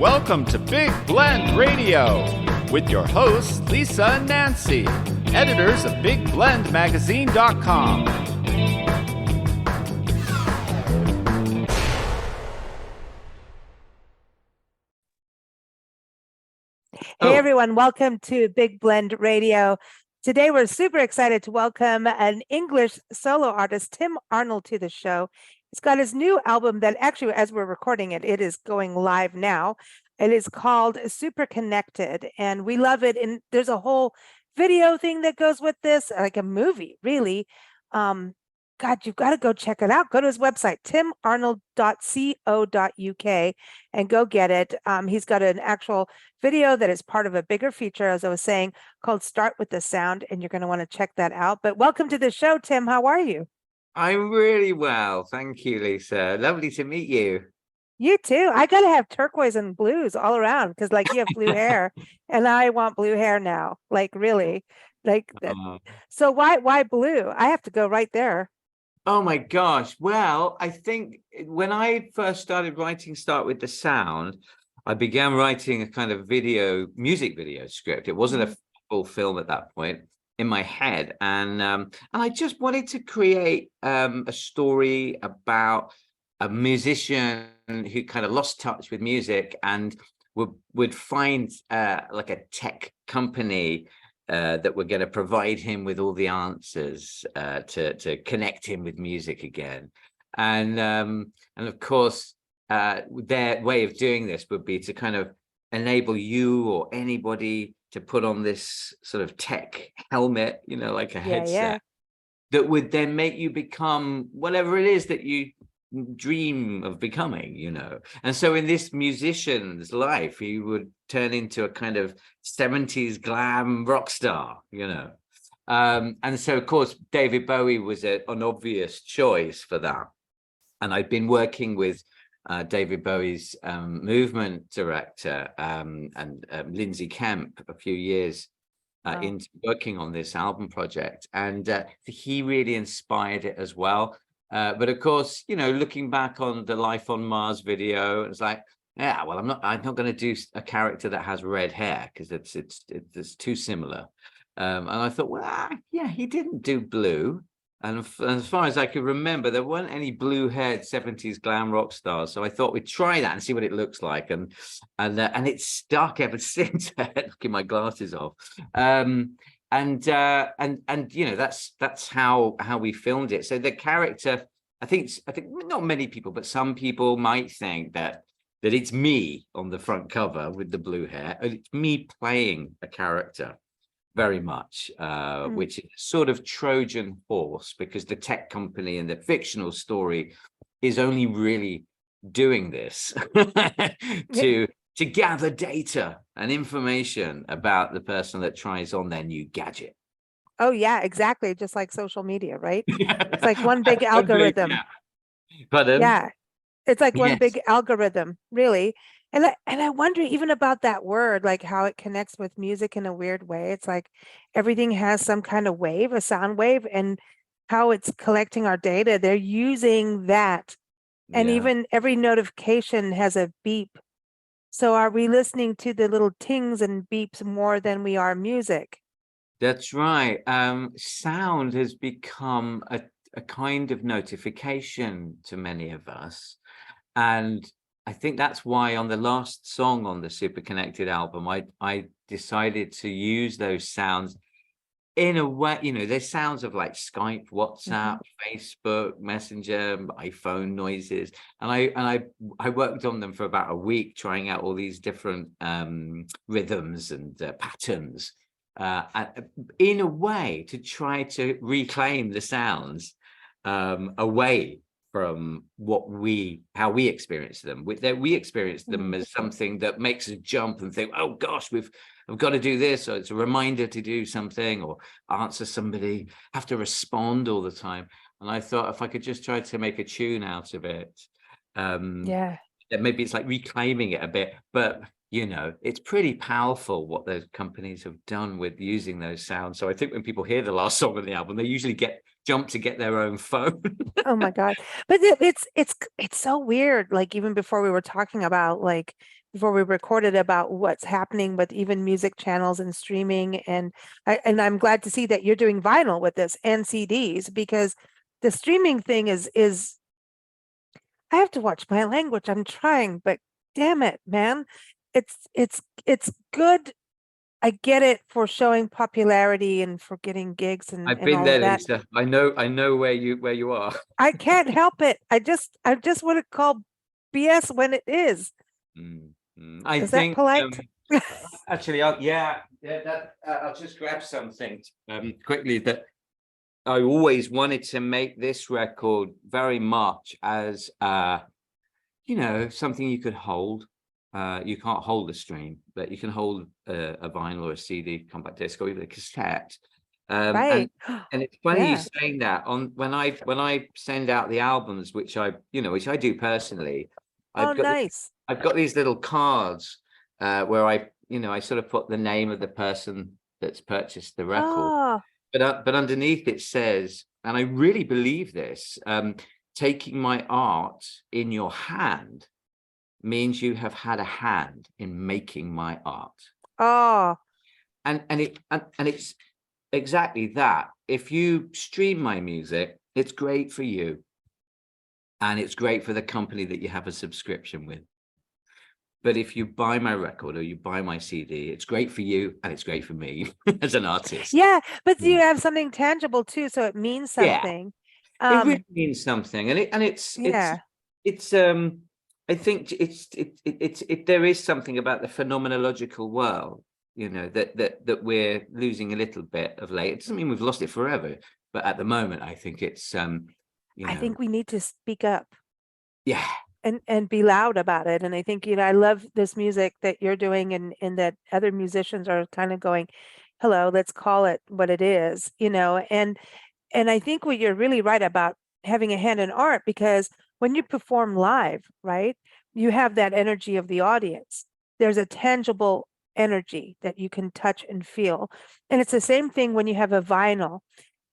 Welcome to Big Blend Radio with your hosts, Lisa and Nancy, editors of BigBlendMagazine.com. Hey everyone, welcome to Big Blend Radio. Today we're super excited to welcome an English solo artist, Tim Arnold, to the show. He's got his new album that actually, as we're recording it, it is going live now. It is called Super Connected, and we love it. And there's a whole video thing that goes with this, like a movie, really. God, you've got to go check it out. Go to his website, timarnold.co.uk, and go get it. He's got an actual video that is part of a bigger feature, as I was saying, called Start with the Sound, and you're going to want to check that out. But welcome to the show, Tim. How are you? I'm really well. Thank you, Lisa. Lovely to meet you. You too. I got to have turquoise and blues all around because, like, you have blue hair, and I want blue hair now. Like, really, like that. So why blue? I have to go right there. Oh my gosh. Well, I think when I first started writing Start with the Sound, I began writing a kind of music video script. It wasn't a full film at that point in my head. And I just wanted to create a story about a musician who kind of lost touch with music and would find like a tech company that were going to provide him with all the answers to connect him with music again. And of course, their way of doing this would be to kind of enable you or anybody to put on this sort of tech helmet, you know, like a headset, that would then make you become whatever it is that you dream of becoming, you know. And so in this musician's life, he would turn into a kind of 70s glam rock star, you know. And so, of course, David Bowie was an obvious choice for that. And I'd been working with David Bowie's movement director and Lindsay Kemp a few years into working on this album project. And he really inspired it as well. But of course, you know, looking back on the Life on Mars video, it's like, yeah, well, I'm not going to do a character that has red hair because it's too similar. And I thought, well, yeah, he didn't do blue. And as far as I could remember, there weren't any blue-haired 70s glam rock stars. So I thought we'd try that and see what it looks like. And it's stuck ever since. Looking my glasses off. And you know, that's how we filmed it. So the character, I think not many people, but some people might think that it's me on the front cover with the blue hair, and it's me playing a character very much, which is sort of Trojan horse, because the tech company and the fictional story is only really doing this to gather data and information about the person that tries on their new gadget. Oh, yeah, exactly. Just like social media, right? It's like one big algorithm. Yeah. It's like one big algorithm, really. And I wonder even about that word, like how it connects with music in a weird way. It's like everything has some kind of wave, a sound wave, and how it's collecting our data. They're using that. And even every notification has a beep. So are we listening to the little tings and beeps more than we are music? That's right. Sound has become a kind of notification to many of us. And I think that's why on the last song on the Super Connected album, I decided to use those sounds in a way, you know, there's sounds of like Skype, WhatsApp, Facebook, Messenger, iPhone noises. And I worked on them for about a week, trying out all these different rhythms and patterns in a way to try to reclaim the sounds away from how we experience them. We experience them as something that makes us jump and think, oh gosh, I've got to do this, or it's a reminder to do something, or answer somebody, have to respond all the time. And I thought if I could just try to make a tune out of it, that maybe it's like reclaiming it a bit. But you know, it's pretty powerful what those companies have done with using those sounds. So I think when people hear the last song of the album, they usually jump to get their own phone. Oh my God. But it's so weird. Like even before we were talking about like before we recorded about what's happening with even music channels and streaming. And I'm glad to see that you're doing vinyl with this and CDs, because the streaming thing is I have to watch my language. I'm trying, but damn it, man. It's good. I get it for showing popularity and for getting gigs I've and been all there, of that. Lisa. I know where you are. I can't help it. I just want to call BS when it is. I Is think that polite? actually, I'll just grab something quickly that I always wanted to make this record very much as something you could hold. You can't hold a stream, but you can hold a vinyl or a CD, compact disc, or even a cassette. Right. And it's funny you Yeah. saying that. When I send out the albums, which I do personally, Oh, nice. I've got these little cards where I sort of put the name of the person that's purchased the record, Oh, but underneath it says, and I really believe this, taking my art in your hand means you have had a hand in making my art. oh, And it's exactly that. If you stream my music, it's great for you, and it's great for the company that you have a subscription with. But if you buy my record or you buy my CD, it's great for you and it's great for me as an artist. yeah. But you have something tangible too, so it means Yeah, something. it really means something, and Yeah. it's I think there is something about the phenomenological world, that we're losing a little bit of late. It doesn't mean we've lost it forever, but at the moment, I think it's I think we need to speak up yeah. and be loud about it. And I think, I love this music that you're doing, and that other musicians are kind of going, hello, let's call it what it is, and I think what you're really right about having a hand in art, because when you perform live, right, you have that energy of the audience. There's a tangible energy that you can touch and feel. And it's the same thing when you have a vinyl,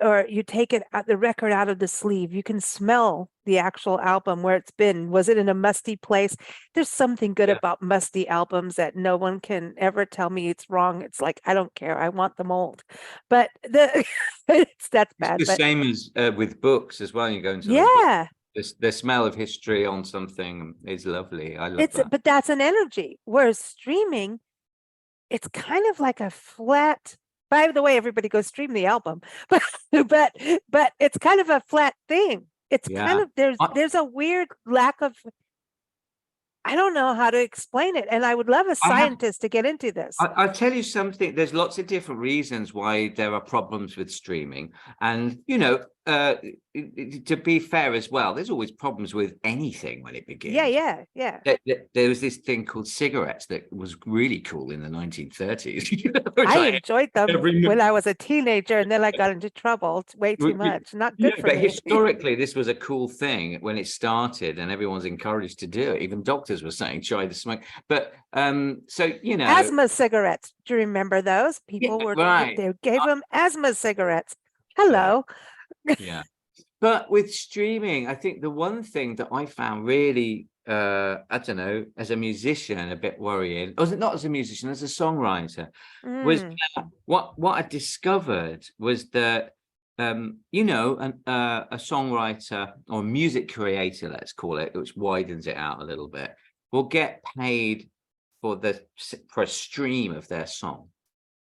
or you take the record out of the sleeve. You can smell the actual album, where it's been. Was it in a musty place? There's something good Yeah. about musty albums that no one can ever tell me it's wrong. It's like, I don't care. I want them old. But that's bad. It's the But same as with books as well. You go into the book, yeah, the smell of history on something is lovely. I love that. but that's an energy. Whereas streaming, it's kind of like a flat. By the way, everybody go stream the album, but but it's kind of a flat thing. It's kind Yeah. of there's a weird lack of. I don't know how to explain it, and I would love a I have scientist to get into this. I'll tell you something. There's lots of different reasons why there are problems with streaming. And, to be fair as well, there's always problems with anything when it begins. Yeah. There was this thing called cigarettes that was really cool in the 1930s. I enjoyed them every- when I was a teenager, and then I got into trouble. It's way too much. Not good for but me. historically, this was a cool thing when it started, and everyone's encouraged to do it. Even doctors were saying, try the smoke. But so Asthma cigarettes. Do you remember those? People yeah, were right. they gave them asthma cigarettes. Hello. Yeah. But with streaming, I think the one thing that I found really, I don't know, as a musician, a bit worrying, or not as a musician, as a songwriter, was that what I discovered was that, a songwriter or music creator, let's call it, which widens it out a little bit, will get paid for a stream of their song,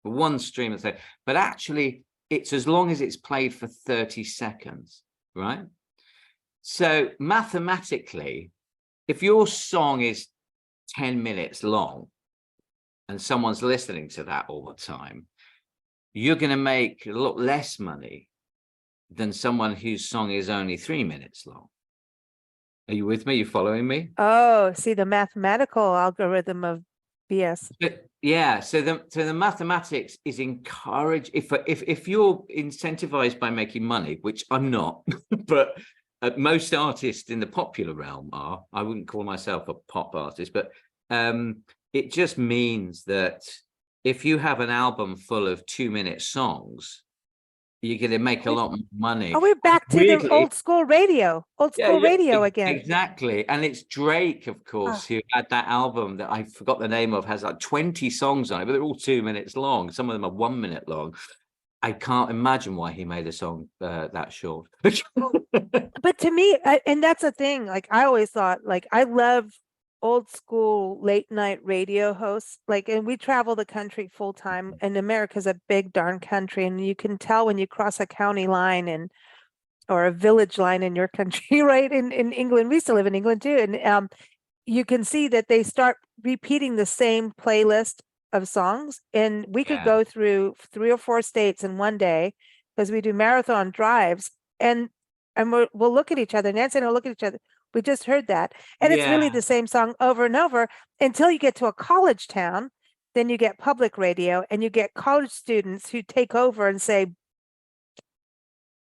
for one stream of their, but actually it's as long as it's played for 30 seconds. Right. So mathematically, if your song is 10 minutes long and someone's listening to that all the time, you're going to make a lot less money than someone whose song is only 3 minutes long. Are you with me? You following me? Oh, see, the mathematical algorithm of BS. Yeah. So the mathematics is encouraged. If you're incentivized by making money, which I'm not, but most artists in the popular realm are. I wouldn't call myself a pop artist, but it just means that if you have an album full of 2-minute songs, you're going to make a lot more money. Oh, we're back to the Weirdly, old school radio again. Exactly. And it's Drake, of course, who had that album that I forgot the name of, has like 20 songs on it, but they're all 2 minutes long. Some of them are 1 minute long. I can't imagine why he made a song that short. But to me, and that's the thing, like I always thought, like I love old school late night radio hosts, like, and we travel the country full time, and America's a big darn country, and you can tell when you cross a county line and or a village line in your country, right? In England, we used to live in England too, and you can see that they start repeating the same playlist of songs, and we could go through 3 or 4 states in one day because we do marathon drives, and we'll look at each other. Nancy and I'll look at each other. We just heard that, and it's really the same song over and over until you get to a college town. Then you get public radio, and you get college students who take over and say,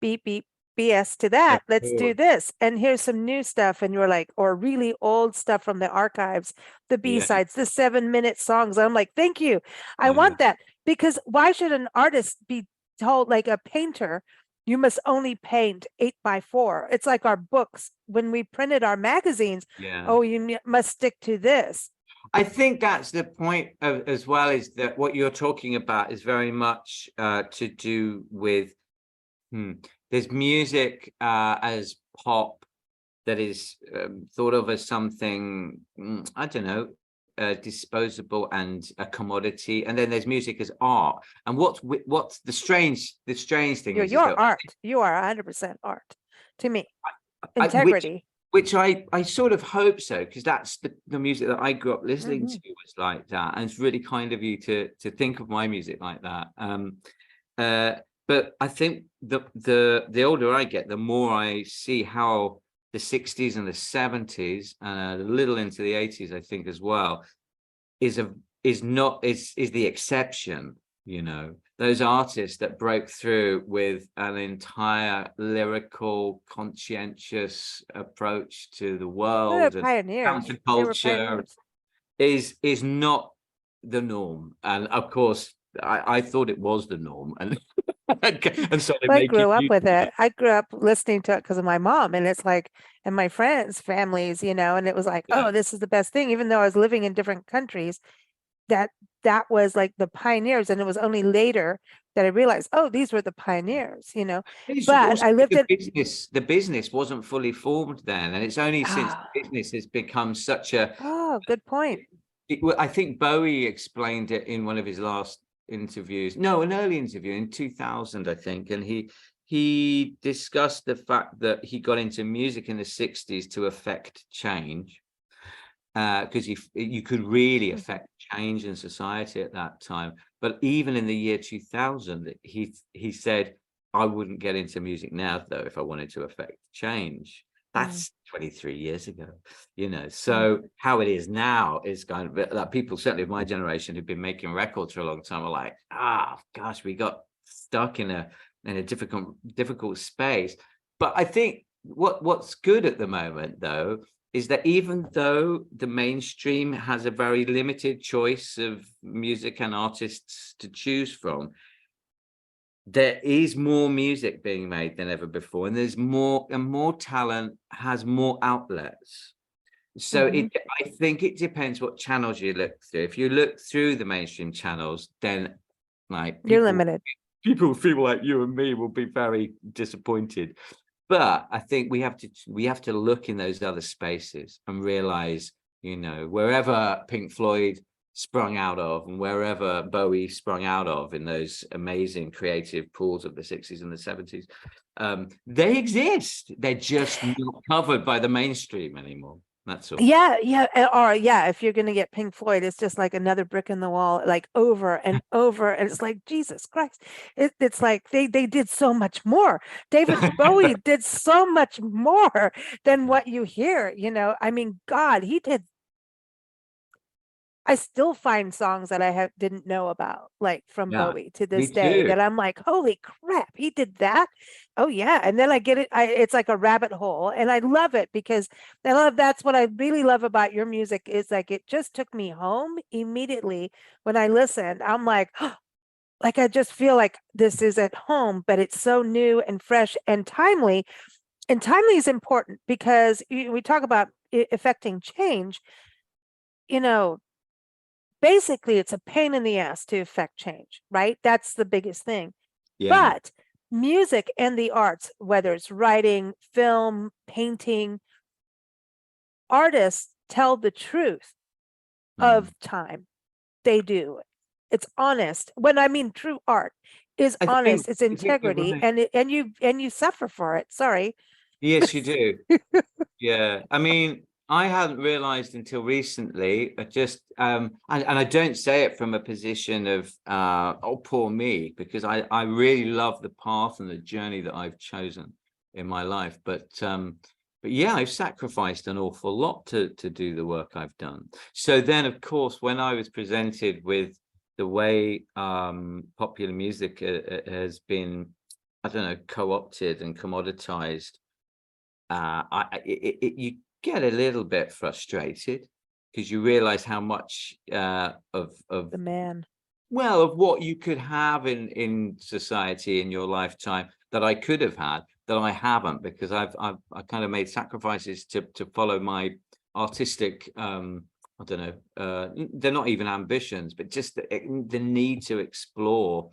beep beep BS to that. Let's do this. And here's some new stuff. And you're like, or really old stuff from the archives, the B-sides, the 7-minute songs. I'm like, thank you. I want that, because why should an artist be told, like a painter, you must only paint 8x4? It's like our books when we printed our magazines. Oh, you must stick to this. I think that's the point of, as well, is that what you're talking about is very much to do with there's music as pop that is thought of as something, I don't know, disposable and a commodity, and then there's music as art. And what's the strange thing is you're art. You are 100% art to me. Integrity. Which I sort of hope so, because that's the music that I grew up listening to was like that, and it's really kind of you to think of my music like that. But I think the older I get, the more I see how the 60s and the 70s and a little into the 80s, I think as well, is the exception. You know, those artists that broke through with an entire lyrical, conscientious approach to the world and counterculture is not the norm. And of course, I thought it was the norm, and so I grew up with it. I grew up listening to it because of my mom, and it's like, and my friends' families, you know, and it was like, oh, this is the best thing. Even though I was living in different countries, that was like the pioneers, and it was only later that I realized, oh, these were the pioneers, you know. But I lived in the business wasn't fully formed then, and it's only since business has become such a good point. I think Bowie explained it in one of his last interviews, an early interview in 2000, I think, and he discussed the fact that he got into music in the 60s to affect change, because you could really affect change in society at that time. But even in the year 2000, he said, I wouldn't get into music now though if I wanted to affect change. That's 23 years ago, you know. So how it is now is kind of that people, certainly of my generation, who've been making records for a long time, are like, gosh, we got stuck in a difficult space. But I think what's good at the moment, though, is that even though the mainstream has a very limited choice of music and artists to choose from, there is more music being made than ever before, and there's more talent has more outlets. So I think it depends what channels you look through. If you look through the mainstream channels, then like you're limited. People feel like you and me will be very disappointed. But I think we have to look in those other spaces and realize, you know, wherever Pink Floyd sprung out of and wherever Bowie sprung out of in those amazing creative pools of the 60s and the 70s, they exist. They're just not covered by the mainstream anymore. That's all. If you're going to get Pink Floyd, it's just like another brick in the wall, like over and over, and it's like, Jesus Christ, it's like they did so much more. David Bowie did so much more than what you hear, you know. I mean, God, he did. I still find songs that I didn't know about, like from Bowie to this day, that I'm like, holy crap, he did that. Oh yeah. And then I get it. It's like a rabbit hole, and I love it because that's what I really love about your music, is like, it just took me home immediately when I listened. I'm like, like I just feel like this is at home, but it's so new and fresh and timely. And timely is important because we talk about affecting change. You know, basically, it's a pain in the ass to affect change, right? That's the biggest thing. Yeah. But music and the arts, whether it's writing, film, painting, artists tell the truth of time. They do. It's honest. When I mean true art is I honest, think it's I think you're integrity, right. and you suffer for it. Sorry. Yes, you do. Yeah. I mean, I hadn't realized until recently, and I don't say it from a position of oh, poor me, because I really love the path and the journey that I've chosen in my life. But yeah, I've sacrificed an awful lot to do the work I've done. So then, of course, when I was presented with the way popular music has been, I don't know, co-opted and commoditized, you get a little bit frustrated because you realize how much of The man. well, of what you could have in society in your lifetime that I could have had that I haven't, because I kind of made sacrifices to follow my artistic I don't know, they're not even ambitions, but just the need to explore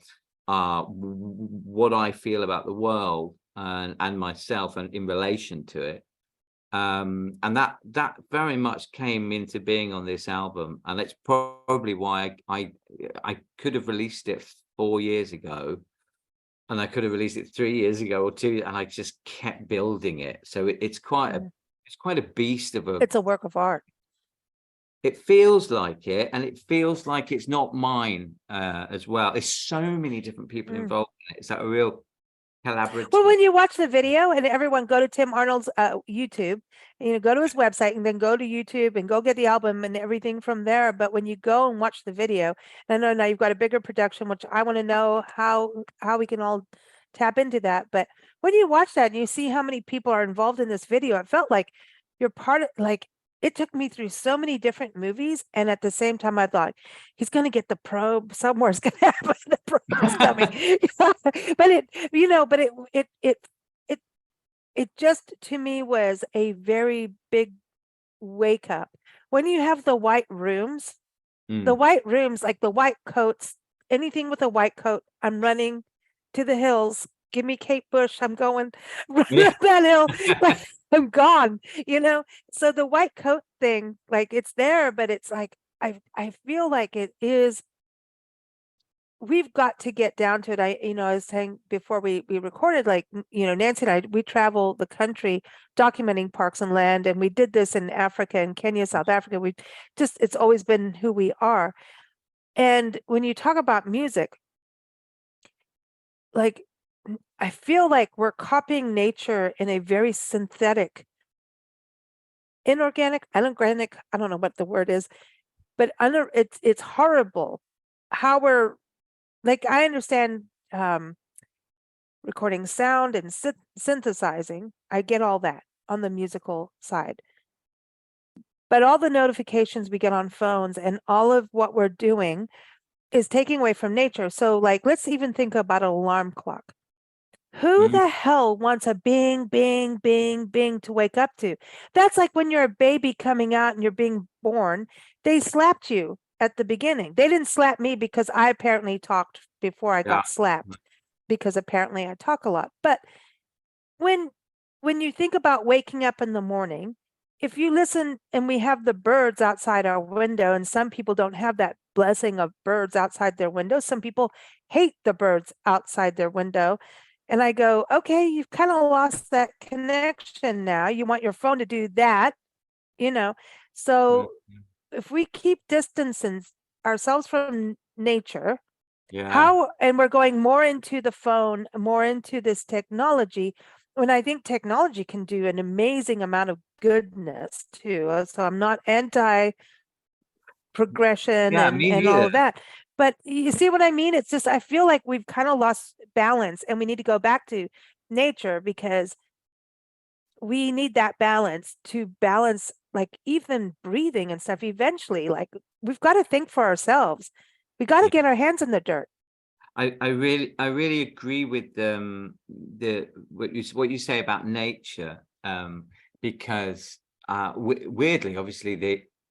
what I feel about the world and myself and in relation to it. And that very much came into being on this album, and it's probably why I could have released it 4 years ago, and I could have released it 3 years ago or 2, and I just kept building it. So it's quite a beast of a. It's a work of art. It feels like it, and it feels like it's not mine as well. There's so many different people involved in it. It's like a real collaborative. Well, when you watch the video, and everyone go to Tim Arnold's YouTube, and go to his website, and then go to YouTube and go get the album and everything from there. But when you go and watch the video, and I know now you've got a bigger production, which I want to know how we can all tap into that. But when you watch that and you see how many people are involved in this video, it felt like you're part of, like, it took me through so many different movies, and at the same time, I thought he's going to get the probe. Somewhere's going to happen. The probe is coming. But it just, to me, was a very big wake up. When you have the white rooms, like the white coats, anything with a white coat, I'm running to the hills. Give me Kate Bush. I'm going running up that hill. Like, I'm gone, So the white coat thing, like, it's there, but it's like, I feel like it is, we've got to get down to it. I was saying before we recorded, like, Nancy and I, we travel the country documenting parks and land, and we did this in Africa and Kenya, South Africa. It's always been who we are. And when you talk about music, like, I feel like we're copying nature in a very synthetic, inorganic, unorganic, I don't know what the word is, but it's horrible how we're, like, I understand recording sound and synthesizing. I get all that on the musical side. But all the notifications we get on phones and all of what we're doing is taking away from nature. So, like, let's even think about an alarm clock. Who the hell wants a bing, bing, bing, bing to wake up to? That's like when you're a baby coming out and you're being born. They slapped you at the beginning. They didn't slap me because I apparently talked before I got slapped, because apparently I talk a lot. But when you think about waking up in the morning, if you listen, and we have the birds outside our window, and some people don't have that blessing of birds outside their window. Some people hate the birds outside their window. And I go, okay, you've kind of lost that connection now. You want your phone to do that, So if we keep distancing ourselves from nature, and we're going more into the phone, more into this technology, when I think technology can do an amazing amount of goodness too. So I'm not anti progression and all of that. But you see what I mean? It's just, I feel like we've kind of lost balance, and we need to go back to nature, because we need that balance to balance, like, even breathing and stuff. Eventually, like, we've got to think for ourselves. We got to get our hands in the dirt. I really agree with what you say about nature, because weirdly, obviously,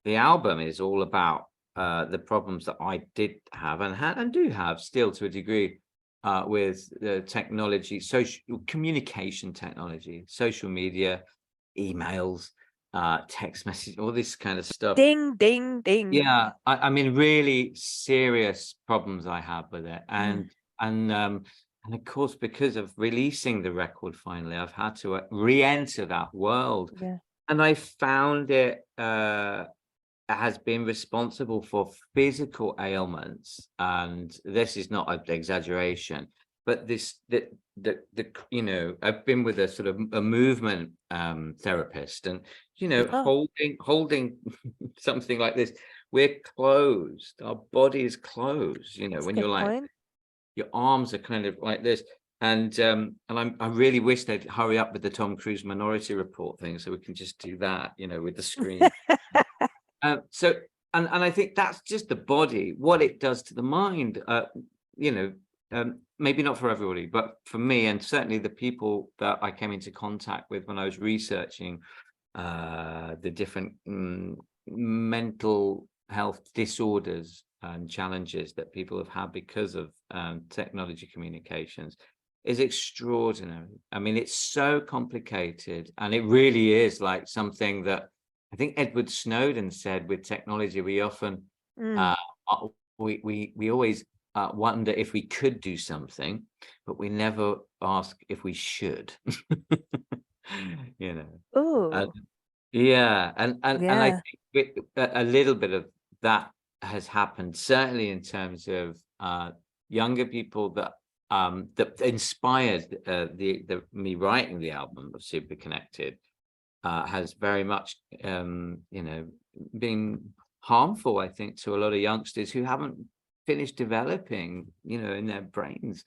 the album is all about the problems that I did have and do have still to a degree with the technology, social communication technology, social media, emails, text message, all this kind of stuff. Ding, ding, ding. Yeah, I mean, really serious problems I have with it, and of course, because of releasing the record finally, I've had to re-enter that world, Yeah. and I found it has been responsible for physical ailments, and this is not an exaggeration, but I've been with a sort of a movement therapist, and holding something like this, we're closed, our body is closed, That's a when good you're like, point. your arms are kind of like this. And I really wish they'd hurry up with the Tom Cruise Minority Report thing so we can just do that, with the screen. So I think that's just the body, what it does to the mind. Maybe not for everybody, but for me, and certainly the people that I came into contact with when I was researching the different mental health disorders and challenges that people have had because of technology communications, is extraordinary. I mean, it's so complicated, and it really is like something that I think Edward Snowden said with technology. We often we always wonder if we could do something, but we never ask if we should. Ooh. Yeah, and I Yeah. think a little bit of that has happened, certainly in terms of younger people that inspired the me writing the album of Super Connected, has very much been harmful, I think, to a lot of youngsters who haven't finished developing, in their brains.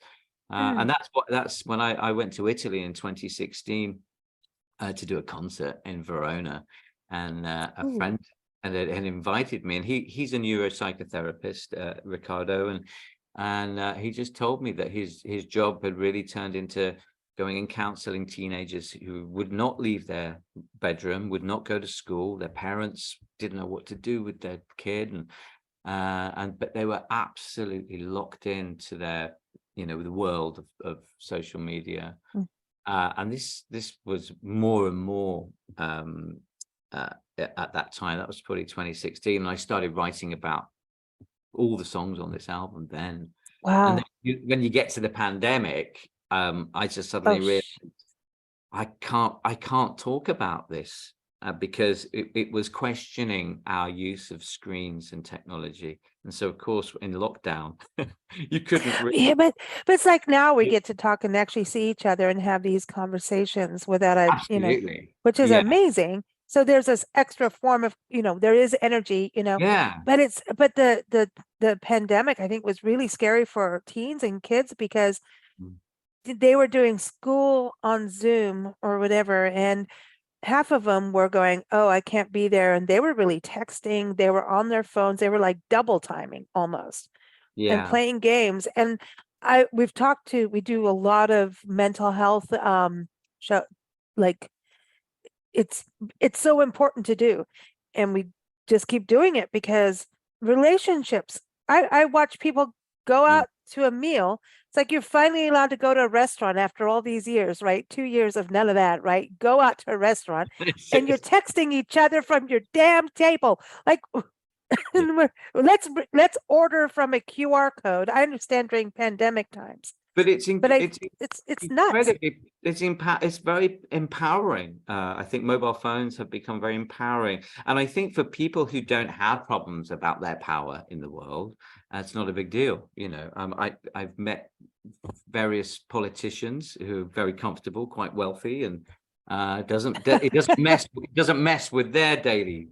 And that's when I went to Italy in 2016 to do a concert in Verona, and a friend had invited me, and he's a neuropsychotherapist, Ricardo, and he just told me that his job had really turned into going and counseling teenagers who would not leave their bedroom, would not go to school. Their parents didn't know what to do with their kid, but they were absolutely locked into their, the world of social media. And this was more and more at that time. That was probably 2016, and I started writing about all the songs on this album then. Wow. And then when you get to the pandemic, I just suddenly realized I can't talk about this because it was questioning our use of screens and technology. And so, of course, in lockdown, you couldn't really... Yeah, but it's like now we get to talk and actually see each other and have these conversations without Absolutely. which is amazing. So there's this extra form of, there is energy, Yeah. But the pandemic, I think, was really scary for teens and kids because they were doing school on Zoom or whatever, and half of them were going, oh, I can't be there. And they were really texting. They were on their phones. They were like double timing almost and playing games. And we do a lot of mental health show, like it's so important to do. And we just keep doing it because relationships, I watch people go out to a meal. It's like you're finally allowed to go to a restaurant after all these years, right? 2 years of none of that, right? Go out to a restaurant and you're texting each other from your damn table. Like, let's order from a QR code. I understand during pandemic times, but it's nuts. It's very empowering. I think mobile phones have become very empowering, and I think for people who don't have problems about their power in the world, it's not a big deal. I've met various politicians who are very comfortable, quite wealthy, and it doesn't mess with their daily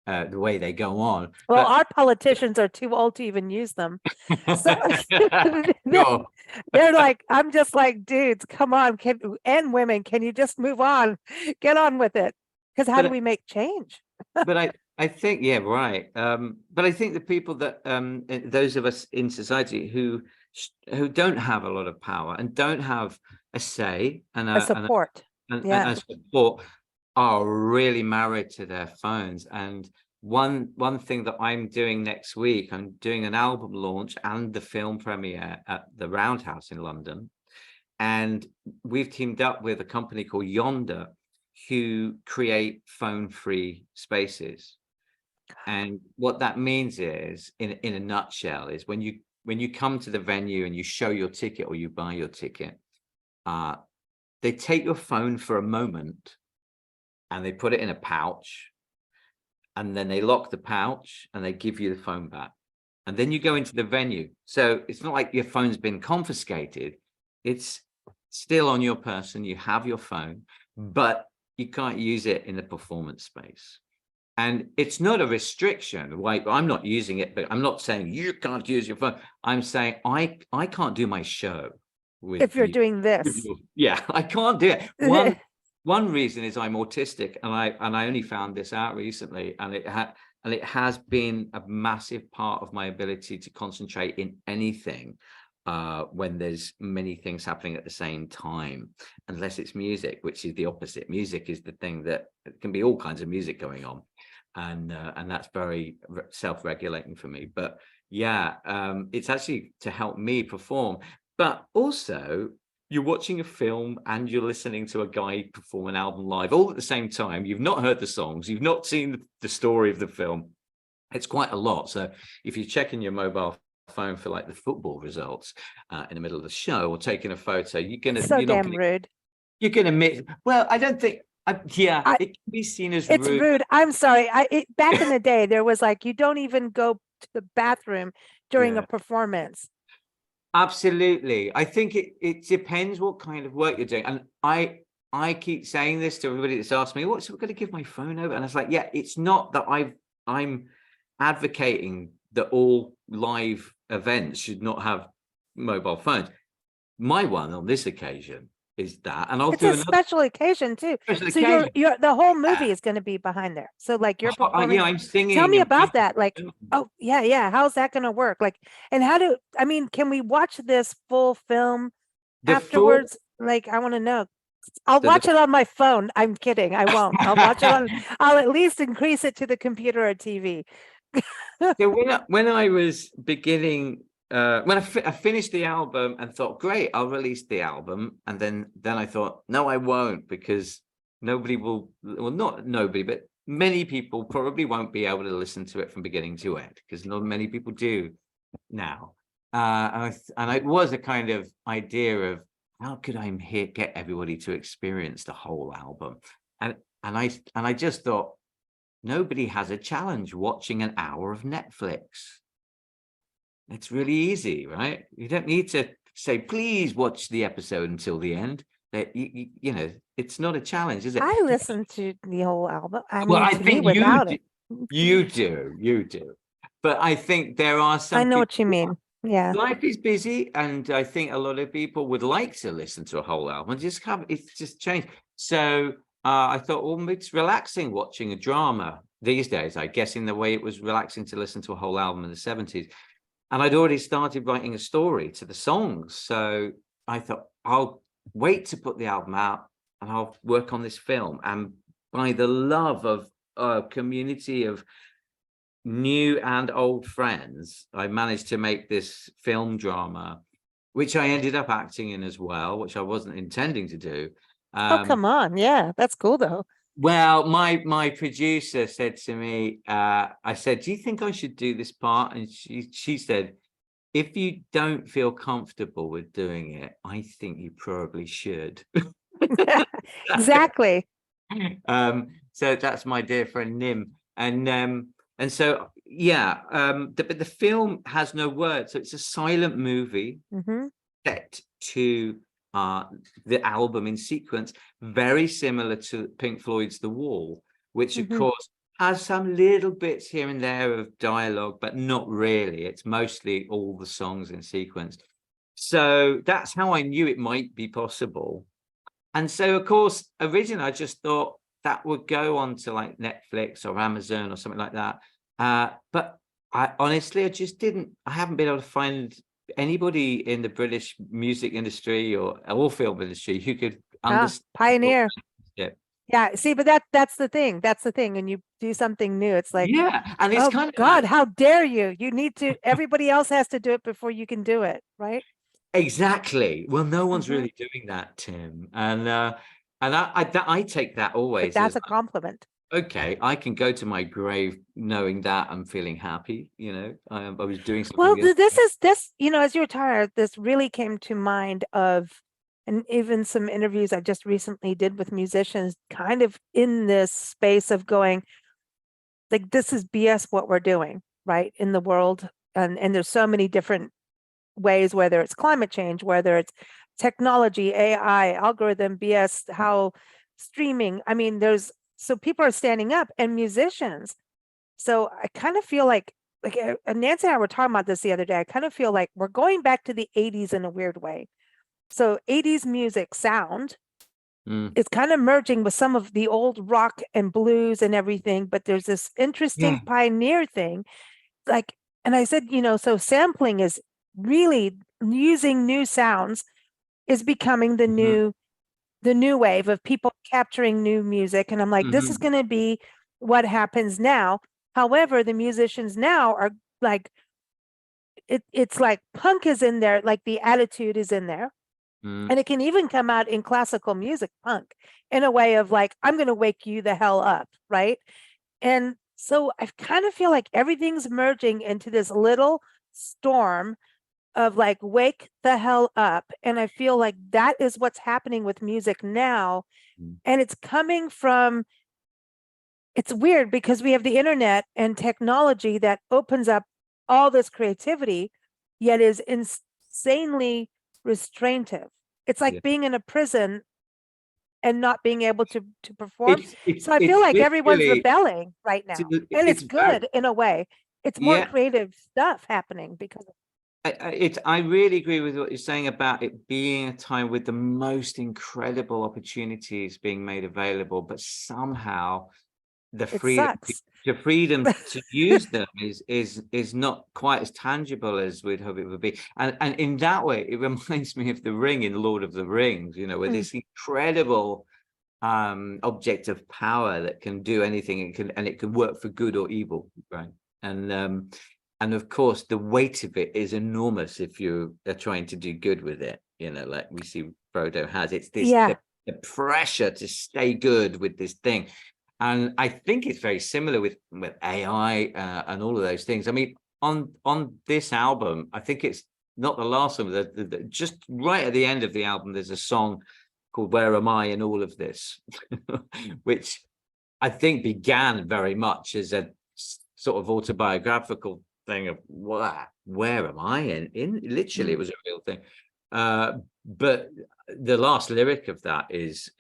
the way they go on. Well, our politicians are too old to even use them. So they're like, I'm just like, dudes, come on, and women, can you just move on? Get on with it. Because how do we make change? But I think, right. But I think the people that those of us in society who who don't have a lot of power and don't have a say and A support. and Yeah. a support are really married to their phones. And one thing that I'm doing next week, I'm doing an album launch and the film premiere at the Roundhouse in London. And we've teamed up with a company called Yonder, who create phone-free spaces. And what that means is, in a nutshell, is when you come to the venue and you show your ticket or you buy your ticket, they take your phone for a moment and they put it in a pouch, and then they lock the pouch and they give you the phone back. And then you go into the venue. So it's not like your phone's been confiscated. It's still on your person. You have your phone, but you can't use it in the performance space. And it's not a restriction. Like, I'm not using it, but I'm not saying you can't use your phone. I'm saying I can't do my show with If you're you. doing this. Yeah, I can't do it. One reason is I'm autistic, and I only found this out recently, and it has been a massive part of my ability to concentrate in anything when there's many things happening at the same time, unless it's music, which is the opposite. Music is the thing that it can be all kinds of music going on, and that's very self-regulating for me. But yeah, it's actually to help me perform. But also, you're watching a film and you're listening to a guy perform an album live all at the same time. You've not heard the songs, you've not seen the story of the film. It's quite a lot. So if you're checking your mobile phone for like the football results in the middle of the show, or taking a photo, you're Rude. You're gonna miss. Well, I don't think. It can be seen as it's rude. rude. I'm sorry. Back in the day, there was like, you don't even go to the bathroom during a performance. Absolutely. I think it depends what kind of work you're doing. And I keep saying this to everybody that's asked me, what's going to give my phone over? And it's like, yeah, it's not that I'm advocating that all live events should not have mobile phones. My one on this occasion is that, and it's a special occasion too. So you're the whole movie is going to be behind there. So like you're performing. I'm singing. Tell me about that. Like, oh yeah. How's that going to work? Like, and can we watch this full film afterwards? Like, I want to know. I'll watch it on my phone. I'm kidding. I won't. I'll watch it on. I'll at least increase it to the computer or TV. So when I was beginning. When I finished the album and thought, great, I'll release the album. And then I thought, no, I won't, because nobody will, well, not nobody, but many people probably won't be able to listen to it from beginning to end, because not many people do now. And it was a kind of idea of, how could I get everybody to experience the whole album? And I just thought, nobody has a challenge watching an hour of Netflix. It's really easy, right? You don't need to say, please watch the episode until the end. That you know, it's not a challenge, is it? I listened to the whole album. I think you do. But I think there are some. I know what you mean. Yeah. Life is busy, and I think a lot of people would like to listen to a whole album. It's just changed. So I thought, well, it's relaxing watching a drama these days, I guess, in the way it was relaxing to listen to a whole album in the 70s. And I'd already started writing a story to the songs. So I thought, I'll wait to put the album out and I'll work on this film. And by the love of a community of new and old friends, I managed to make this film drama, which I ended up acting in as well, which I wasn't intending to do. Oh, come on. Yeah, that's cool, though. Well, my producer said to me, I said, do you think I should do this part? And she said, if you don't feel comfortable with doing it, I think you probably should. Exactly. So that's my dear friend Nim. And so, yeah, but the film has no words. So it's a silent movie set to the album in sequence, very similar to Pink Floyd's The Wall, which of course has some little bits here and there of dialogue, but not really. It's mostly all the songs in sequence. So that's how I knew it might be possible. And so, of course, originally I just thought that would go on to like Netflix or Amazon or something like that. But I honestly, I haven't been able to find anybody in the British music industry or film industry who could understand pioneer. Yeah. Yeah, see, but that's the thing. That's the thing. When you do something new, it's like, Yeah, and it's oh kind of God, how dare you? You need to, everybody else has to do it before you can do it, right? exactly. Well, no one's Mhm. really doing that, Tim. And I take that But always that's as a compliment. okay, I can go to my grave knowing that I'm feeling happy. I was doing Well, something else. this, as you were tired, this really came to mind of, and even some interviews I just recently did with musicians, kind of in this space of going, like, this is BS what we're doing, right, in the world. And there's so many different ways, whether it's climate change, whether it's technology, AI, algorithm, BS, how streaming. I mean, so people are standing up and musicians. So I kind of feel like Nancy and I were talking about this the other day. I kind of feel like we're going back to the 80s in a weird way. So 80s music sound is kind of merging with some of the old rock and blues and everything, but there's this interesting Yeah. pioneer thing. Like, and I said, so sampling is really using new sounds is becoming the Mhm, new wave of people capturing new music. And I'm like, this is mhm, going to be what happens now. However, the musicians now are like, it's like punk is in there, like the attitude is in there. mhm. And it can even come out in classical music, punk, in a way of like, I'm going to wake you the hell up, right? And so I kind of feel like everything's merging into this little storm of like, wake the hell up. And I feel like that is what's happening with music now. Mm. And it's coming from, it's weird because we have the internet and technology that opens up all this creativity, yet is insanely restraintive. It's Yeah. like being in a prison and not being able to perform. It's So I feel it's like everyone's literally rebelling right now. And it's it's very good in a way. It's more yeah. creative stuff happening because of I really agree with what you're saying about it being a time with the most incredible opportunities being made available, but somehow the it freedom sucks. to use them is not quite as tangible as we'd hope it would be. And in that way, it reminds me of the ring in Lord of the Rings, where Mm. this incredible object of power that can do anything, and it can work for good or evil, right? And of course the weight of it is enormous if you are trying to do good with it, like we see Frodo has. It's this Yeah. the pressure to stay good with this thing. And I think it's very similar with AI and all of those things. I mean, on this album, I think it's not the last one, just right at the end of the album, there's a song called Where Am I in All of This, which I think began very much as a sort of autobiographical thing of where am I in literally it was a real thing. But the last lyric of that is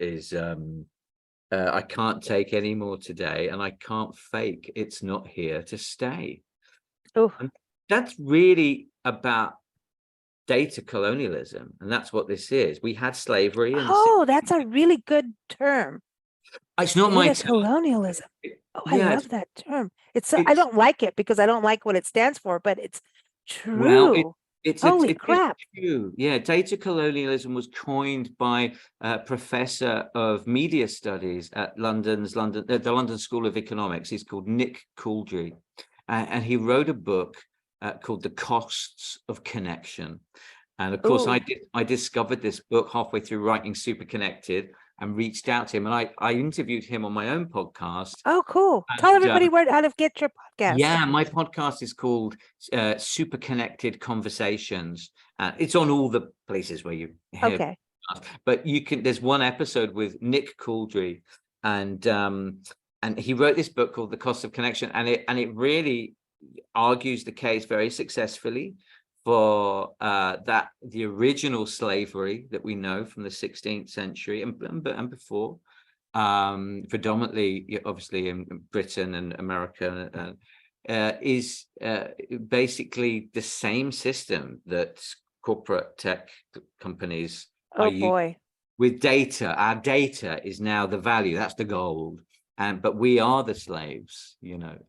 I can't take any more today, and I can't fake it's not here to stay. Oh, And that's really about data colonialism, and that's what this is. We had slavery in the that's a really good term. it's not my Data term. colonialism. Oh, I Yeah, love that term. I it's don't like it because I don't like what it stands for, but it's well, true. it Holy is crap. true. Yeah, data colonialism was coined by a professor of media studies at the London School of Economics. He's called Nick Couldry, and he wrote a book called The Costs of Connection. And of course, Oh, I discovered this book halfway through writing Super Connected and reached out to him, and I interviewed him on my own podcast. oh, cool. Tell And everybody how to get your podcast. yeah, my podcast is called Super Connected Conversations. It's on all the places where you hear Okay. podcasts. But there's one episode with Nick Couldry, and he wrote this book called The Cost of Connection, and it really argues the case very successfully for that the original slavery that we know from the 16th century and before, predominantly obviously in Britain and America, is basically the same system that corporate tech companies are Oh using boy. with data. Our data is now the value, that's the gold, but we are the slaves,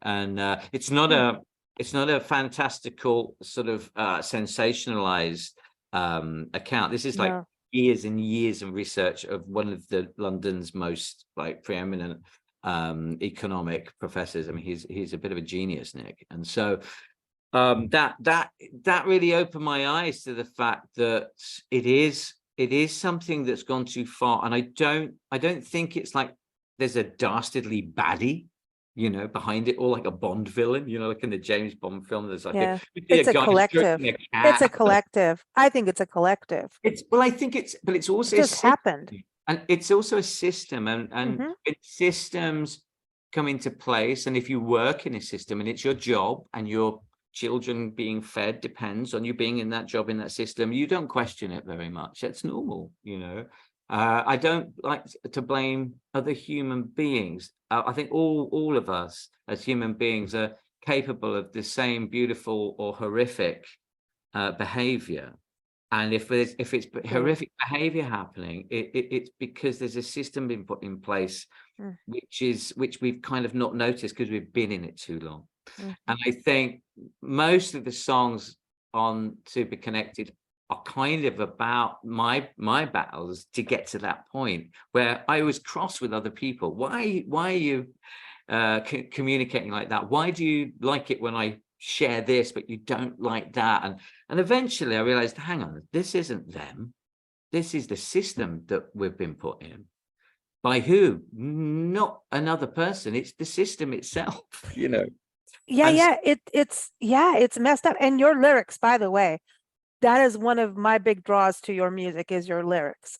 and it's not It's not a fantastical sort of sensationalized account. This is like No. years and years of research of one of the London's most like preeminent economic professors. I mean, he's a bit of a genius, Nick. And so that really opened my eyes to the fact that it is something that's gone too far. And I don't think it's like there's a dastardly baddie, you know, behind it, or like a Bond villain, you know, like in the James Bond film. There's like it's a guy collective. stroking a cat. It's a collective. I think it's a collective. I think it's also it just happened. And it's also a system, and systems come into place. And if you work in a system and it's your job and your children being fed depends on you being in that job, in that system, you don't question it very much. That's normal, you know. I don't like to blame other human beings. I think all of us as human beings are capable of the same beautiful or horrific behavior. And if it's horrific behavior happening, it's because there's a system being put in place, which we've kind of not noticed because we've been in it too long. And I think most of the songs on Super Connected are kind of about my battles to get to that point where I was cross with other people. Why are you communicating like that? Why do you like it when I share this but you don't like that? And eventually I realized, hang on, this isn't them. This is the system that we've been put in. By who? Not another person. It's the system itself, you know. It's messed up. And your lyrics, by the way, that is one of my big draws to your music, is your lyrics.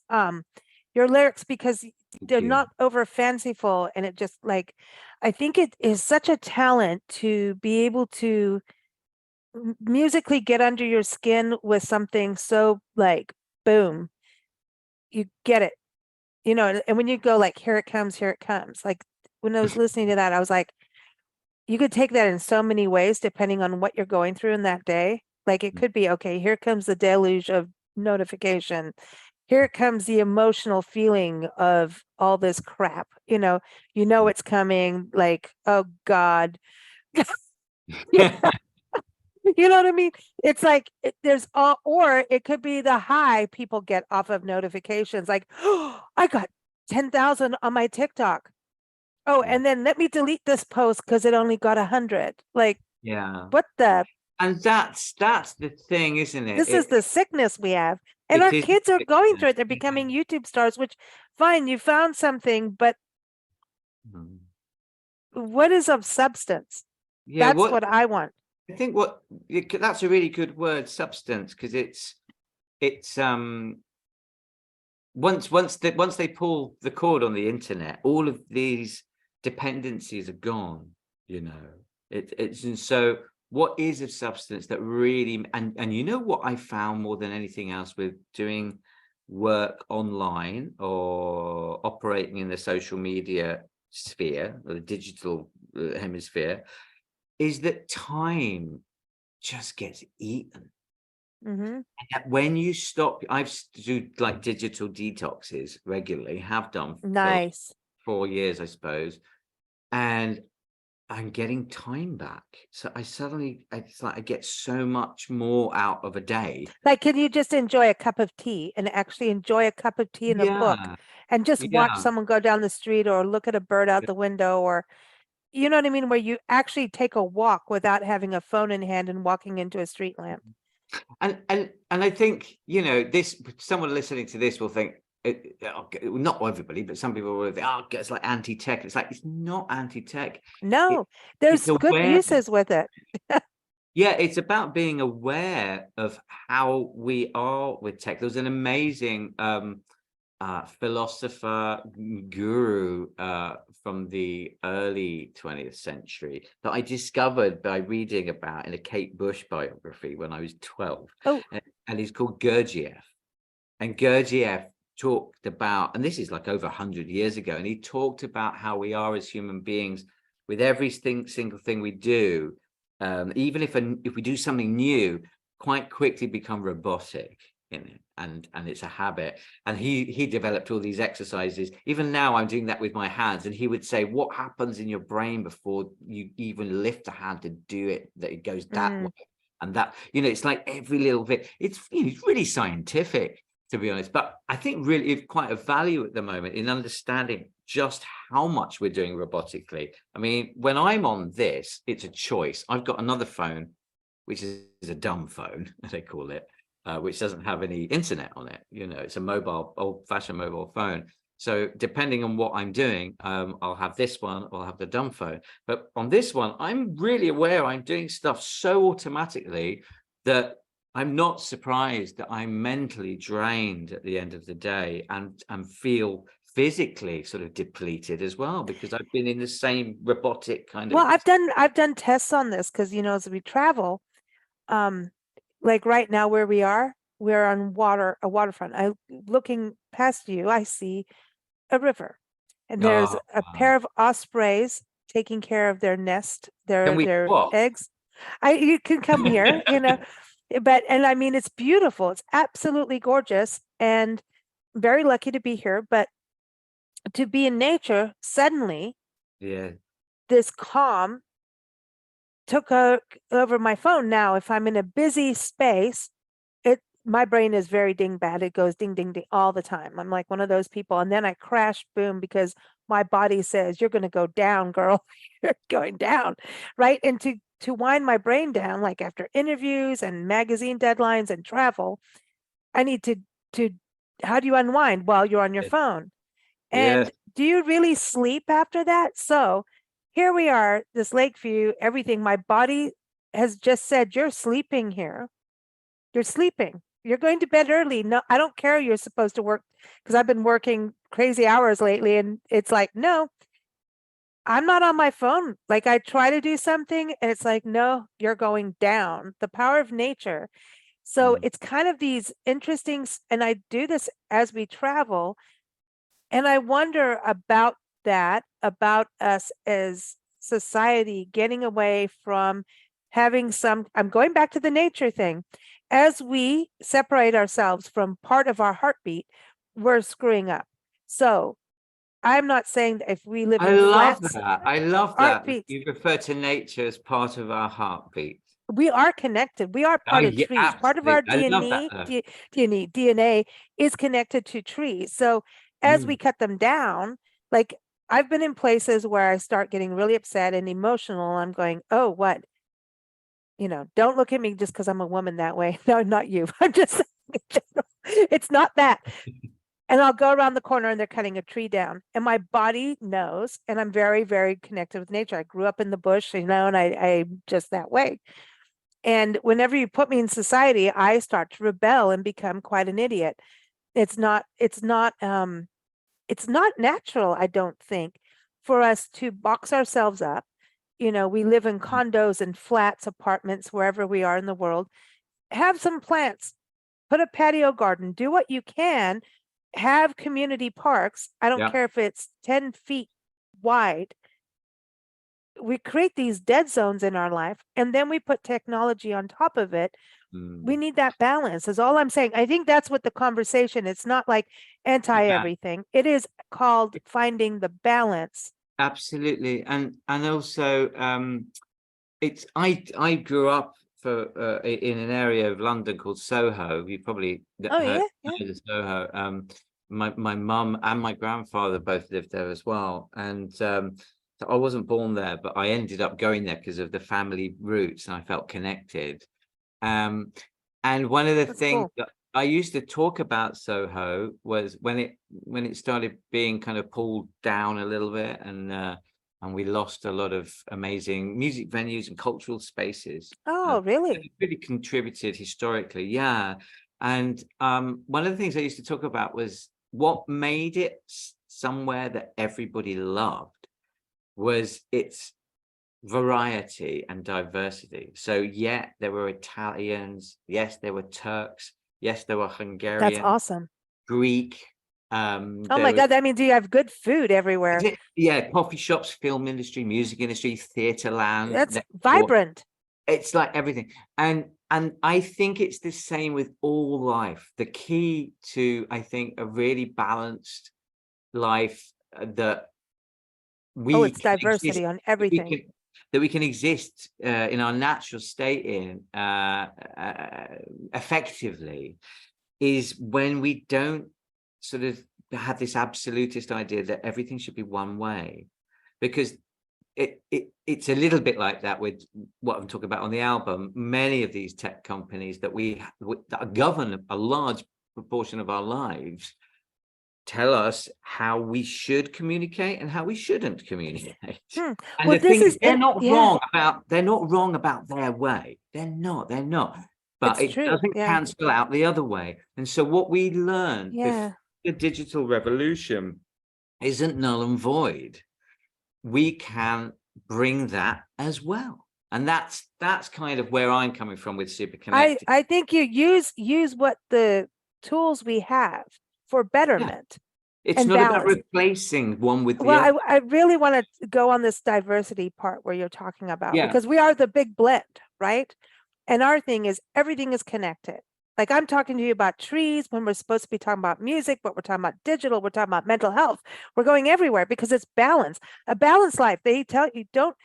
Your lyrics, because they're not over fanciful, and it just like, I think it is such a talent to be able to musically get under your skin with something so like, boom, you get it, you know. And when you go like, here it comes, like when I was listening to that, I was like, you could take that in so many ways depending on what you're going through in that day. Like it could be, okay, here comes the deluge of notification. Here comes the emotional feeling of all this crap. You know it's coming, like, oh God. You know what I mean? It's like there's all, or it could be the high people get off of notifications, like, oh, I got 10,000 on my TikTok. Oh, and then let me delete this post because it only got 100. Like, what the? And that's the thing, isn't it? This is the sickness we have. And our kids are going through it. They're becoming YouTube stars, which, fine, you found something, but what is of substance? That's what I want. I think that's a really good word, substance, because it's once they pull the cord on the internet, all of these dependencies are gone, you know. And so what is of substance that really, and you know what I found more than anything else with doing work online or operating in the social media sphere, or the digital hemisphere, is that time just gets eaten. And that when you stop, I've do like digital detoxes regularly, have done for 4 years, I suppose, and I'm getting time back. So it's like I get so much more out of a day. Like, can you just enjoy a cup of tea and actually enjoy a cup of tea in a book and just watch someone go down the street or look at a bird out the window, or, you know what I mean? Where you actually take a walk without having a phone in hand and walking into a street lamp. And I think, you know, this, someone listening to this will think, not everybody, but some people will think, oh, it's like anti-tech. It's like, it's not anti-tech. No, there's good uses with it. Yeah, it's about being aware of how we are with tech. There was an amazing philosopher guru from the early 20th century that I discovered by reading about in a Kate Bush biography when I was 12. And he's called Gurdjieff. And Gurdjieff talked about, and this is like over 100 years ago, and he talked about how we are as human beings with every single thing we do, even if we do something new, quite quickly become robotic in it. and it's a habit. And he developed all these exercises. Even now I'm doing that with my hands, and he would say, what happens in your brain before you even lift a hand to do it, that it goes that way and that, it's like every little bit. It's it's really scientific, to be honest, but I think really it's quite a value at the moment in understanding just how much we're doing robotically. I mean, when I'm on this, it's a choice. I've got another phone, which is a dumb phone, as they call it, which doesn't have any internet on it. It's a mobile, old-fashioned mobile phone. So depending on what I'm doing, I'll have this one or I'll have the dumb phone. But on this one, I'm really aware I'm doing stuff so automatically that I'm not surprised that I'm mentally drained at the end of the day and feel physically sort of depleted as well, because I've been in the same robotic kind of. Well, I've done tests on this because, as we travel, like right now where we're on a waterfront. Looking past you, I see a river, and there's a pair of ospreys taking care of their nest, their eggs. You can come here, and I mean, it's beautiful. It's absolutely gorgeous, and very lucky to be here. But to be in nature, suddenly, this calm took over my phone. Now, if I'm in a busy space, my brain is very ding bad. It goes ding, ding, ding all the time. I'm like one of those people. And then I crash, boom, because my body says, you're going to go down, girl. You're going down, right? And to wind my brain down, like after interviews and magazine deadlines and travel, I need to how do you unwind? Well, you're on your phone. And do you really sleep after that? So here we are, this lake view, everything. My body has just said, you're sleeping here. You're sleeping. You're going to bed early. No, I don't care. You're supposed to work, because I've been working crazy hours lately. And it's like, no, I'm not on my phone. Like I try to do something and it's like, no, you're going down. The power of nature. So it's kind of these interesting, and I do this as we travel. And I wonder about that, about us as society getting away from having I'm going back to the nature thing. As we separate ourselves from part of our heartbeat, we're screwing up. So I'm not saying that if we live in flats, I love that. You refer to nature as part of our heartbeat. We are connected. We are part of trees. Absolutely. Part of our DNA is connected to trees. So as we cut them down, like I've been in places where I start getting really upset and emotional. I'm going, oh, what? Don't look at me just because I'm a woman that way. No, not you. I'm just it's not that. And I'll go around the corner and they're cutting a tree down. And my body knows, and I'm very, very connected with nature. I grew up in the bush, and I'm just that way. And whenever you put me in society, I start to rebel and become quite an idiot. It's not natural, I don't think, for us to box ourselves up. We live in condos and flats, apartments, wherever we are in the world. Have some plants, put a patio garden, do what you can, have community parks. I don't care if it's 10 feet wide. We create these dead zones in our life, and then we put technology on top of it. We need that balance, is all I'm saying. I think that's what the conversation, it's not like anti everything. It is called finding the balance. Absolutely. And also I grew up in an area of London called Soho. You probably heard of Soho. My mum and my grandfather both lived there as well. And so I wasn't born there, but I ended up going there because of the family roots, and I felt connected. And one of the things that I used to talk about Soho was when it started being kind of pulled down a little bit, and we lost a lot of amazing music venues and cultural spaces. Oh, really? It really contributed historically, yeah. And one of the things I used to talk about was what made it somewhere that everybody loved was its variety and diversity. So yeah, there were Italians, yes, there were Turks, yes, there were Hungarian. That's awesome. Greek. Oh my God, that means you have good food everywhere. Yeah, coffee shops, film industry, music industry, theatre land. That's vibrant. It's like everything. And I think it's the same with all life. The key to, I think, a really balanced life that we it's can exist, diversity on everything. that we can exist in our natural state in effectively, is when we don't sort of have this absolutist idea that everything should be one way, because it's a little bit like that with what I'm talking about on the album. Many of these tech companies that govern a large proportion of our lives tell us how we should communicate and how we shouldn't communicate. And Well, the thing is, they're not wrong about their way. They're not. But it's it true. doesn't cancel out the other way. And so what we learned before the digital revolution isn't null and void. We can bring that as well. And that's kind of where I'm coming from with Super Connected. I think you use what the tools we have for betterment. It's and not balance. about replacing one with the Well, other. I really want to go on this diversity part where you're talking about, because we are the big blend, right? And our thing is everything is connected. Like I'm talking to you about trees when we're supposed to be talking about music, but we're talking about digital, we're talking about mental health. We're going everywhere because it's balance. A balanced life. They tell you don't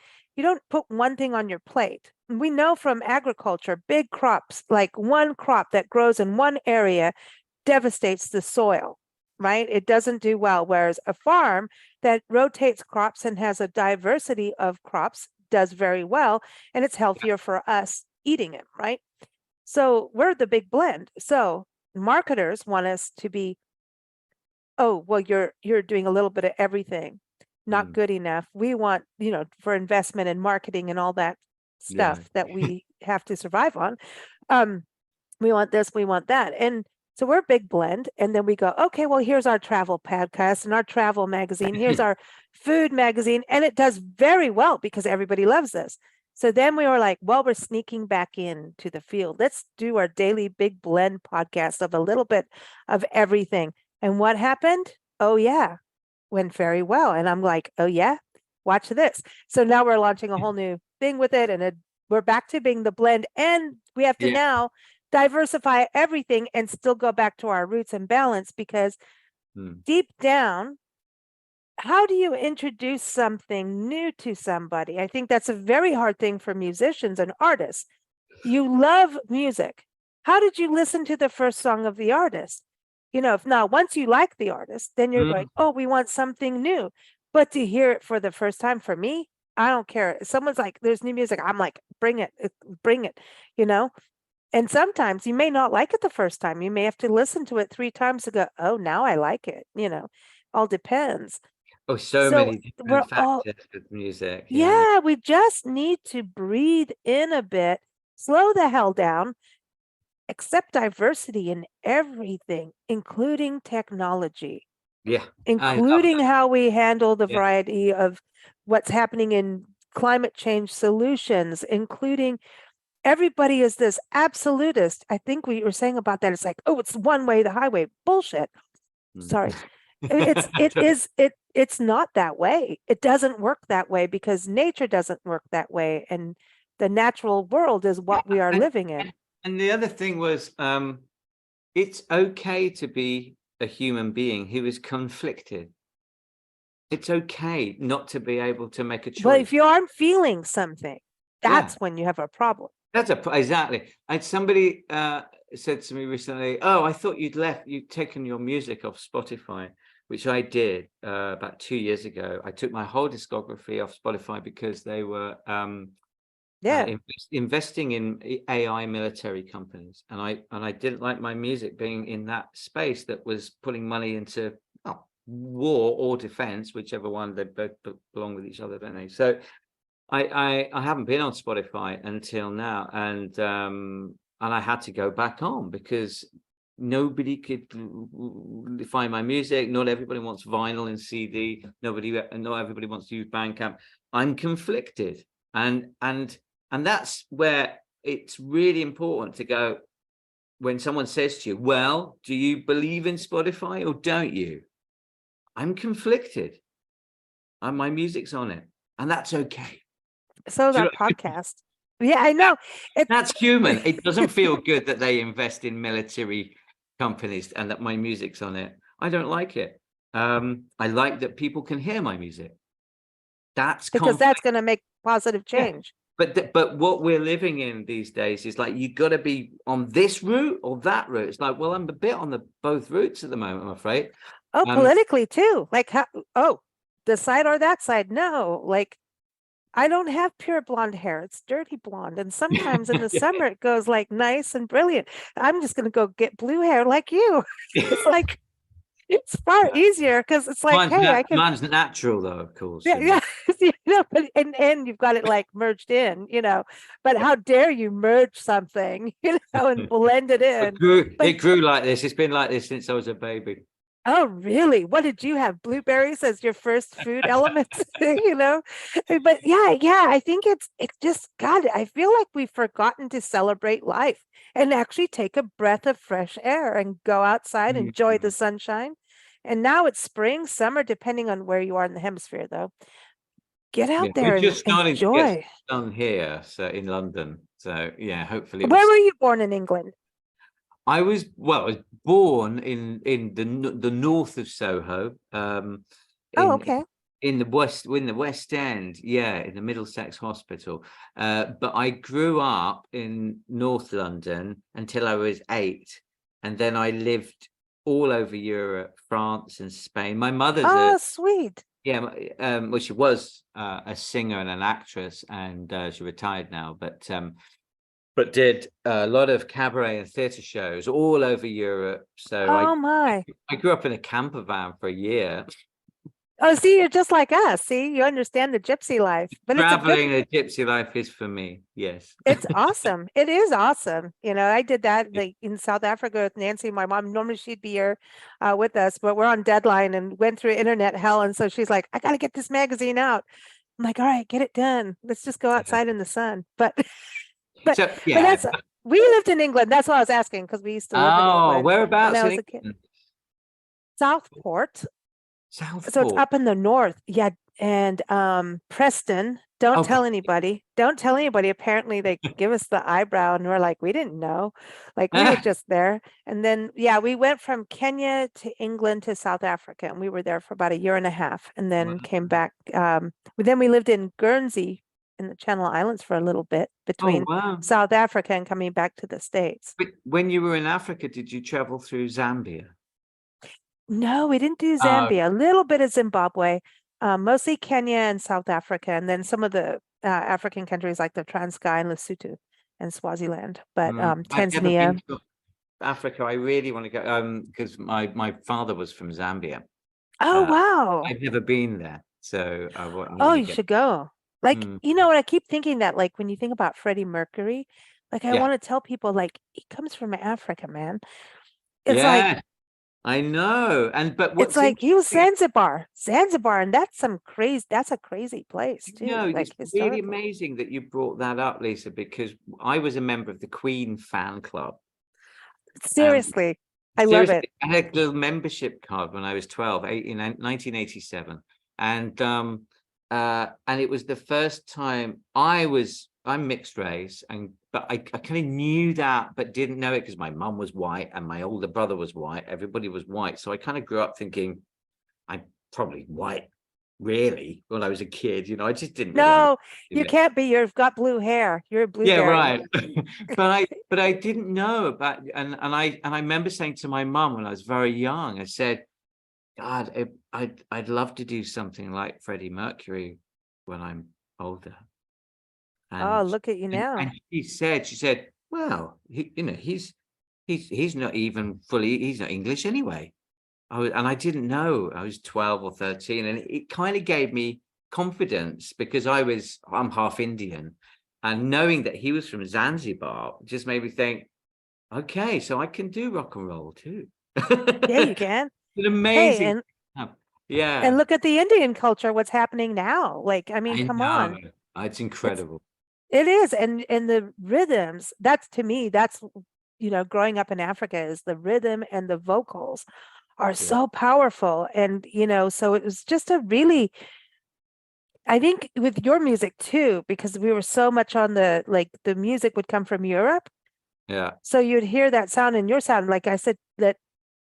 put one thing on your plate. We know from agriculture, big crops, like one crop that grows in one area devastates the soil, right? It doesn't do well. Whereas a farm that rotates crops and has a diversity of crops does very well, and it's healthier for us eating it, right? So we're the big blend. So marketers want us to be, oh, well, you're doing a little bit of everything, not good enough. We want, for investment and marketing and all that stuff that we have to survive on. We want this, we want that. And so we're a big blend. And then we go, okay, well, here's our travel podcast and our travel magazine. Here's our food magazine. And it does very well because everybody loves this. So then we were like, well, we're sneaking back into the field. Let's do our daily big blend podcast of a little bit of everything. And what happened? Oh, yeah, went very well. And I'm like, oh, yeah, watch this. So now we're launching a whole new thing with it. And we're back to being the blend. And we have to now diversify everything and still go back to our roots and balance, because deep down, how do you introduce something new to somebody? I think that's a very hard thing for musicians and artists. You love music. How did you listen to the first song of the artist? If not, once you like the artist, then you're going, oh, we want something new. But to hear it for the first time, for me, I don't care. If someone's like, there's new music, I'm like, bring it. And sometimes you may not like it the first time. You may have to listen to it 3 times to go, oh, now I like it. All depends. Oh, so many different factors with music. Yeah, we just need to breathe in a bit, slow the hell down, accept diversity in everything, including technology. Yeah. Including how we handle the variety of what's happening in climate change solutions, including everybody is this absolutist. I think we were saying about that. It's like, oh, it's one way, the highway. Bullshit. Sorry. It's not that way. It doesn't work that way because nature doesn't work that way. And the natural world is what we are living in. And the other thing was, it's okay to be a human being who is conflicted. It's okay not to be able to make a choice. Well, if you aren't feeling something, that's when you have a problem. Exactly. Somebody said to me recently, oh, I thought you'd taken your music off Spotify, which I did about 2 years ago. I took my whole discography off Spotify because they were investing in AI military companies, and I didn't like my music being in that space that was putting money into war or defense, whichever one. They both belong with each other, don't they? So I haven't been on Spotify until now, and I had to go back on because nobody could find my music. Not everybody wants vinyl and CD. Not everybody wants to use Bandcamp. I'm conflicted, and that's where it's really important to go. When someone says to you, well, do you believe in Spotify or don't you? I'm conflicted, and my music's on it, and that's okay. So is our podcast. Yeah, I know. That's human. It doesn't feel good that they invest in military companies and that my music's on it. I don't like it. I like that people can hear my music. That's because conflict. that's going to make positive change. But what we're living in these days is like, you got to be on this route or that route. It's like, well, I'm a bit on the both routes at the moment, I'm afraid. Oh, politically too. Like, this side or that side? No, like, I don't have pure blonde hair. It's dirty blonde. And sometimes in the summer it goes like nice and brilliant. I'm just going to go get blue hair like you. It's like, it's far easier because it's like, I can. Mine's natural though, of course. Yeah, but and you've got it like merged in, but how dare you merge something, and blend it in. It grew like this. It's been like this since I was a baby. Oh, really? What did you have? Blueberries as your first food element, But yeah, I think it's just, God, I feel like we've forgotten to celebrate life and actually take a breath of fresh air and go outside, enjoy the sunshine. And now it's spring, summer, depending on where you are in the hemisphere, though. Get out there and enjoy. To get sun here, so in London. So yeah, hopefully. Where were you born in England? I was born in the north of Soho. Okay. In the West End, in the Middlesex Hospital. But I grew up in North London until I was 8, and then I lived all over Europe, France and Spain. My mother's sweet. Yeah, well, she was a singer and an actress, and she retired now, but did a lot of cabaret and theatre shows all over Europe. So I grew up in a camper van for a year. Oh, see, you're just like us. See, you understand the gypsy life. But traveling the gypsy life is for me. Yes, it's awesome. It is awesome. I did that like in South Africa with Nancy, my mom. Normally she'd be here with us, but we're on deadline and went through internet hell. And so she's like, I got to get this magazine out. I'm like, all right, get it done. Let's just go outside in the sun. But we lived in England. That's what I was asking, because we used to live in England. Oh, whereabouts in England? Southport. Southport. So it's up in the north. Yeah. And Preston. Don't tell anybody. Don't tell anybody. Apparently they give us the eyebrow and we're like, we didn't know. Like we were just there. And then we went from Kenya to England to South Africa, and we were there for about a year and a half, and then came back. Then we lived in Guernsey in the Channel Islands for a little bit between South Africa and coming back to the States. But when you were in Africa, did you travel through Zambia? No, we didn't do Zambia. A little bit of Zimbabwe, mostly Kenya and South Africa, and then some of the African countries like the Transkei and Lesotho and Swaziland. But Tanzania. Africa, I really want to go because my father was from Zambia. Oh, wow. I've never been there, so I want. Oh, you should go. Like, what I keep thinking that, like, when you think about Freddie Mercury, like, I want to tell people, like, he comes from Africa, man. It's like, I know. But it's like he was Zanzibar, and that's a crazy place too. It's really amazing that you brought that up, Lisa, because I was a member of the Queen fan club. Seriously, I love it. I had a little membership card when I was 12, in 1987. And it was the first time I'm mixed race, but I kind of knew that, but didn't know it because my mum was white and my older brother was white. Everybody was white. So I kind of grew up thinking I'm probably white, really, when I was a kid. I just didn't. No, you can't be. You've got blue hair. You're a blue. Yeah, right. but I didn't know about, and I remember saying to my mum when I was very young, I said, God, I'd love to do something like Freddie Mercury when I'm older. And, look at you now. And she said, well, he's not even fully, he's not English anyway. I didn't know. I was 12 or 13, and it kind of gave me confidence because I'm half Indian, and knowing that he was from Zanzibar just made me think, okay, so I can do rock and roll too. Yeah, you can. It's amazing. Hey, and look at the Indian culture, what's happening now. Like, I mean, come on. It's incredible. It is. And the rhythms, that's, to me, that's, growing up in Africa, is the rhythm and the vocals are so powerful. And, so it was just a really I think with your music too, because we were so much on the music would come from Europe. Yeah. So you'd hear that sound in your sound. Like I said, that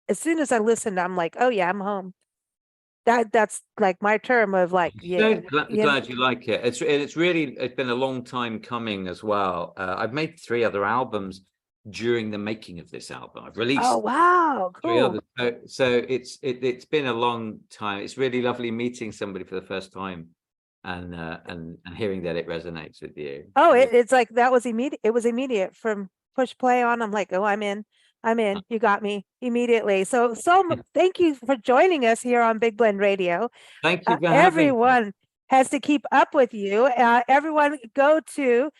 as soon as I listened, I'm like, oh yeah, I'm home. That's like my term of like, yeah, Glad you like it. It's been a long time coming as well. I've made 3 other albums during the making of this album. I've released oh wow, 3 cool. others. So it's been a long time. It's really lovely meeting somebody for the first time and hearing that it resonates with you. Oh, it's like that was immediate. It was immediate from push play on. I'm like, oh, I'm in. I'm in. You got me immediately. Thank you for joining us here on Big Blend Radio. Thank you for having me. Everyone has to keep up with you. Everyone go to,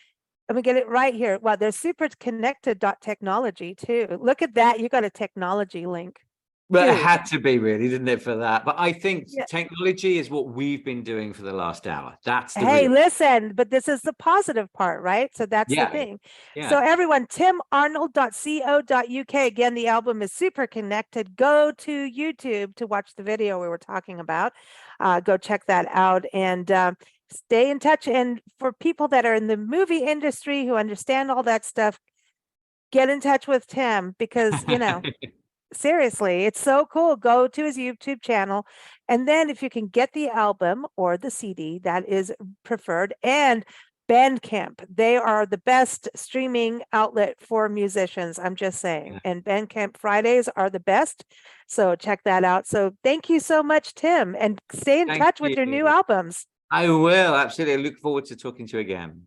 let me get it right here. Wow, there's superconnected.technology too. Look at that. You got a technology link. But it Dude. had to be, really, didn't it, for that? But I think Yeah. technology is what we've been doing for the last hour. That's the Hey, real. listen, but this is the positive part, right? So that's the Yeah, thing. yeah. So everyone, timarnold.co.uk. Again, the album is Super Connected. Go to YouTube to watch the video we were talking about. Go check that out and stay in touch. And for people that are in the movie industry who understand all that stuff, get in touch with Tim because, seriously, it's so cool. Go to his YouTube channel. And then if you can get the album or the CD, that is preferred. And Bandcamp, they are the best streaming outlet for musicians. I'm just saying. And Bandcamp Fridays are the best. So check that out. So thank you so much, Tim. And stay in touch with your new albums. I will. Absolutely. I look forward to talking to you again.